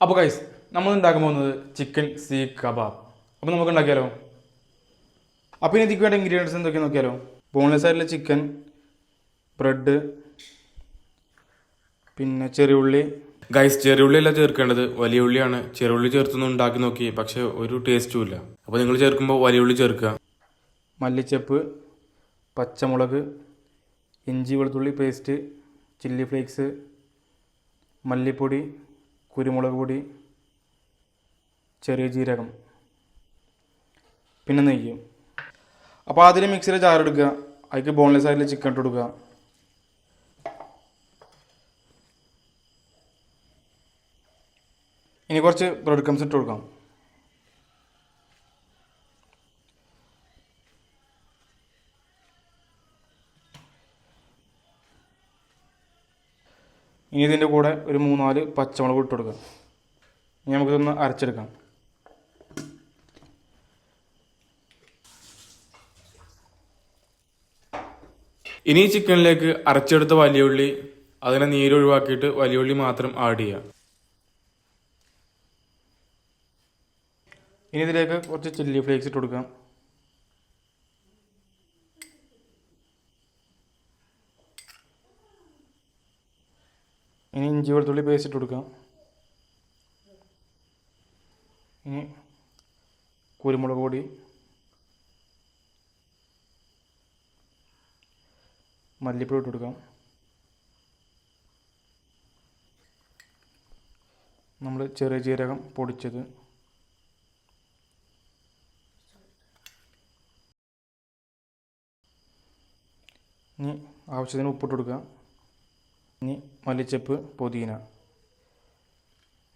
അപ്പോൾ ഗൈസ് നമ്മൾ ഉണ്ടാക്കാൻ പോകുന്നത് ചിക്കൻ സീഖ് കബാബ്. അപ്പോൾ നമുക്ക് ഉണ്ടാക്കിയാലോ? അപ്പോൾ ഇനി ഇതിക്ക് വേണ്ട ഇൻഗ്രീഡിയൻസ് എന്തൊക്കെയാണ് നോക്കിയാലോ? ബോൺലെസ് ആയിട്ടുള്ള ചിക്കൻ, ബ്രെഡ്, പിന്നെ ചെറിയുള്ളി. ഗൈസ് ചെറിയുള്ളി അല്ല ചേർക്കേണ്ടത്, വലിയ ഉള്ളിയാണ്. ചെറിയുള്ളി ചേർത്തൊന്നും ഉണ്ടാക്കി നോക്കി, പക്ഷെ ഒരു ടേസ്റ്റും ഇല്ല. അപ്പോൾ നിങ്ങൾ ചേർക്കുമ്പോൾ വലിയ ഉള്ളി ചേർക്കുക. മല്ലിച്ചപ്പ്, പച്ചമുളക്, ഇഞ്ചി വെളുത്തുള്ളി പേസ്റ്റ്, ചില്ലി ഫ്ലേക്സ്, മല്ലിപ്പൊടി, കുരുമുളക് പൊടി, ചെറിയ ജീരകം, പിന്നെ നെയ്യ്. അപ്പോൾ അതിൽ മിക്സിയിൽ ജാർ എടുക്കുക, അതിലേക്ക് ബോൺലെസ് ആയിട്ടുള്ള ചിക്കൻ ഇട്ട് കൊടുക്കുക. ഇനി കുറച്ച് ബ്രെഡ് ക്രംസ് ഇട്ട് കൊടുക്കാം. ഇനി ഇതിൻ്റെ കൂടെ ഒരു 3-4 പച്ചമുളക് ഇട്ട് കൊടുക്കുക. ഇനി നമുക്കിതൊന്ന് അരച്ചെടുക്കാം. ഇനി ഈ ചിക്കനിലേക്ക് അരച്ചെടുത്ത വലിയ ഉള്ളി, അതിനെ നീരൊഴിവാക്കിയിട്ട് വലിയ ഉള്ളി മാത്രം ആഡ് ചെയ്യുക. ഇനി ഇതിലേക്ക് കുറച്ച് ചില്ലി ഫ്ലേക്സ് ഇട്ട് കൊടുക്കാം. ഇനി ഇഞ്ചി വെളുത്തുള്ളി പേസ്റ്റ് ഇട്ട് കൊടുക്കാം. ഇനി കുരുമുളക് പൊടി, മല്ലിപ്പൊടി ഇട്ട് കൊടുക്കാം. നമ്മൾ ചെറിയ ജീരകം പൊടിച്ചത്, ഇനി ആവശ്യത്തിന് ഉപ്പിട്ട് കൊടുക്കുക. ഇനി മല്ലിച്ചപ്പ്, പുതിന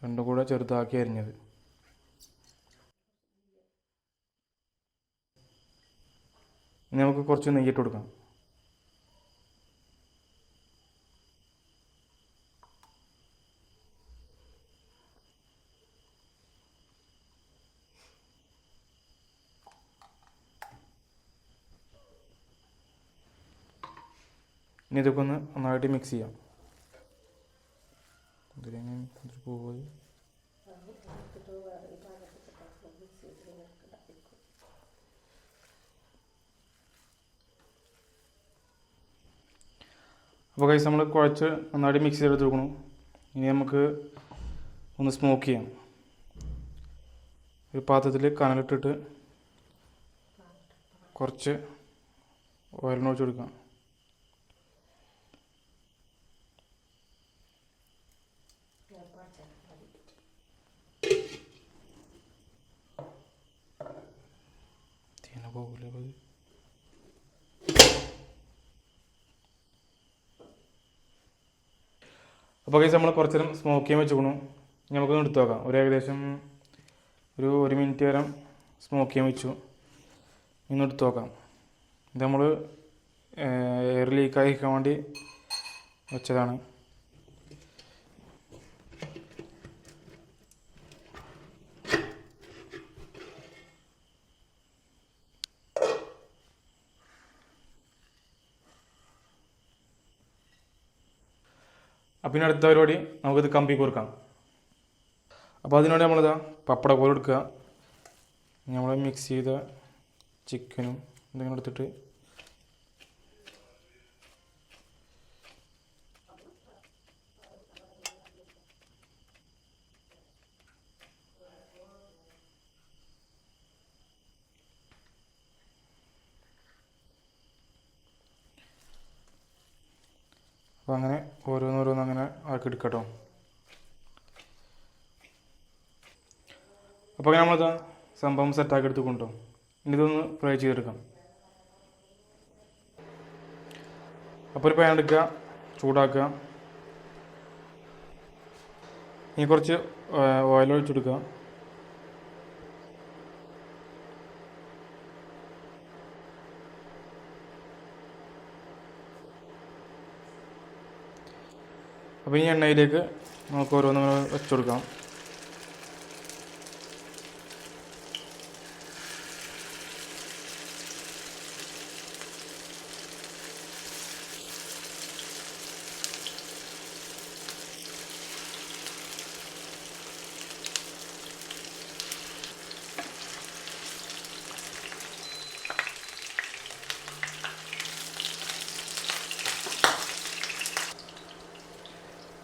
രണ്ടും കൂടെ ചെറുതാക്കി അരിഞ്ഞത്. ഇനി നമുക്ക് കുറച്ച് നെയ്യിട്ട് കൊടുക്കാം. ഇനി ഇതൊക്കെ ഒന്ന് നന്നായിട്ട് മിക്സ് ചെയ്യാം. പോയി അപ്പോൾ കൈസ് നമ്മൾ കുഴച്ച് നന്നായിട്ട് മിക്സ് ചെയ്തെടുത്ത് വെക്കണം. ഇനി നമുക്ക് ഒന്ന് സ്മോക്ക് ചെയ്യാം. ഒരു പാത്രത്തിൽ കനലിട്ടിട്ട് കുറച്ച് ഓയിലിനൊഴിച്ച് കൊടുക്കാം. അപ്പോൾ കേസ് നമ്മൾ കുറച്ച് നേരം സ്മോക്ക് ചെയ്യാൻ വെച്ചുകൊണ്ടു. നമുക്കൊന്ന് എടുത്ത് നോക്കാം. ഏകദേശം ഒരു 1 മിനിറ്റ് നേരം സ്മോക്ക് ചെയ്യാൻ വെച്ചു. ഇന്ന് എടുത്ത് നോക്കാം. ഇത് നമ്മൾ എയർ ലീക്കായിരിക്കാൻ വേണ്ടി വെച്ചതാണ്. അപ്പം ഇനി അടുത്ത പരിപാടി നമുക്കിത് കമ്പി കോർക്കാം. അപ്പോൾ അതിനുവേണ്ടി നമ്മളിതാ പപ്പടക്കോൽ എടുക്കുക. നമ്മൾ മിക്സ് ചെയ്ത ചിക്കനും എന്തെങ്കിലും എടുത്തിട്ട് അപ്പോൾ അങ്ങനെ ഓരോന്നോരോന്ന് അങ്ങനെ ആക്കി എടുക്കട്ടോ. അപ്പോൾ അങ്ങനെ നമ്മളിതാ സംഭവം സെറ്റാക്കി എടുത്ത് കൊണ്ടോ. ഇനി ഇതൊന്ന് ഫ്രൈ ചെയ്തെടുക്കാം. അപ്പോൾ ഒരു പാൻ എടുക്കുക, ചൂടാക്കുക. ഇനി കുറച്ച് ഓയിൽ ഒഴിച്ചെടുക്കുക. അപ്പോൾ ഈ എണ്ണയിലേക്ക് നമുക്ക് ഓരോന്ന് വെച്ച് കൊടുക്കാം.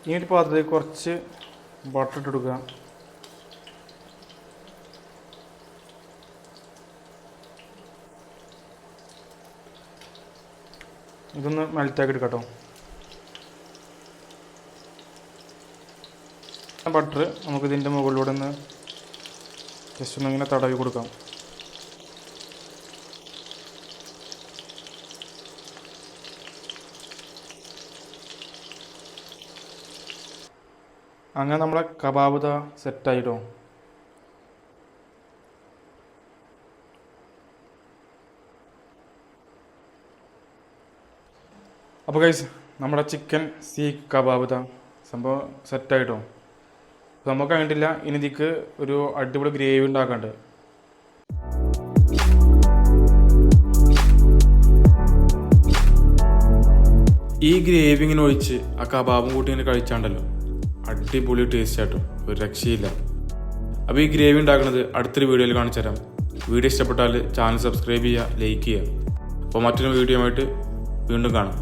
ഈ ഒരു പാത്രത്തിൽ കുറച്ച് ബട്ടർ ഇട്ട് കൊടുക്കുക. ഇതൊന്ന് മെൽറ്റാക്കി എടുക്കാം കേട്ടോ. ബട്ടർ നമുക്ക് ഇതിൻ്റെ മുകളിലൂടെ ഒന്ന് ജസ്റ്റ് ഒന്നിങ്ങനെ തടവി കൊടുക്കാം. അങ്ങനെ നമ്മളെ കബാബ് ദാ സെറ്റായിട്ടോ. അപ്പോൾ ഗൈസ് നമ്മുടെ ചിക്കൻ സീഖ് കബാബ് ദാ സംഭവം സെറ്റായിട്ടോ. സംഭവം കഴിഞ്ഞിട്ടില്ല. ഇനി ഇതിക്ക് ഒരു അടിപൊളി ഗ്രേവി ഉണ്ടാക്കാണ്ട്. ഈ ഗ്രേവി ഇങ്ങനെ ഒഴിച്ച് ആ കബാബും കൂട്ടി ഇങ്ങനെ കഴിച്ചാണ്ടല്ലോ അടിപൊളി ടേസ്റ്റ് ആട്ടോ, ഒരു രക്ഷയില്ല. അപ്പോൾ ഈ ഗ്രേവി ഉണ്ടാക്കുന്നത് അടുത്തൊരു വീഡിയോയിൽ കാണിച്ചു തരാം. വീഡിയോ ഇഷ്ടപ്പെട്ടാൽ ചാനൽ സബ്സ്ക്രൈബ് ചെയ്യുക, ലൈക്ക് ചെയ്യുക. അപ്പോൾ മറ്റൊരു വീഡിയോ ആയിട്ട് വീണ്ടും കാണാം.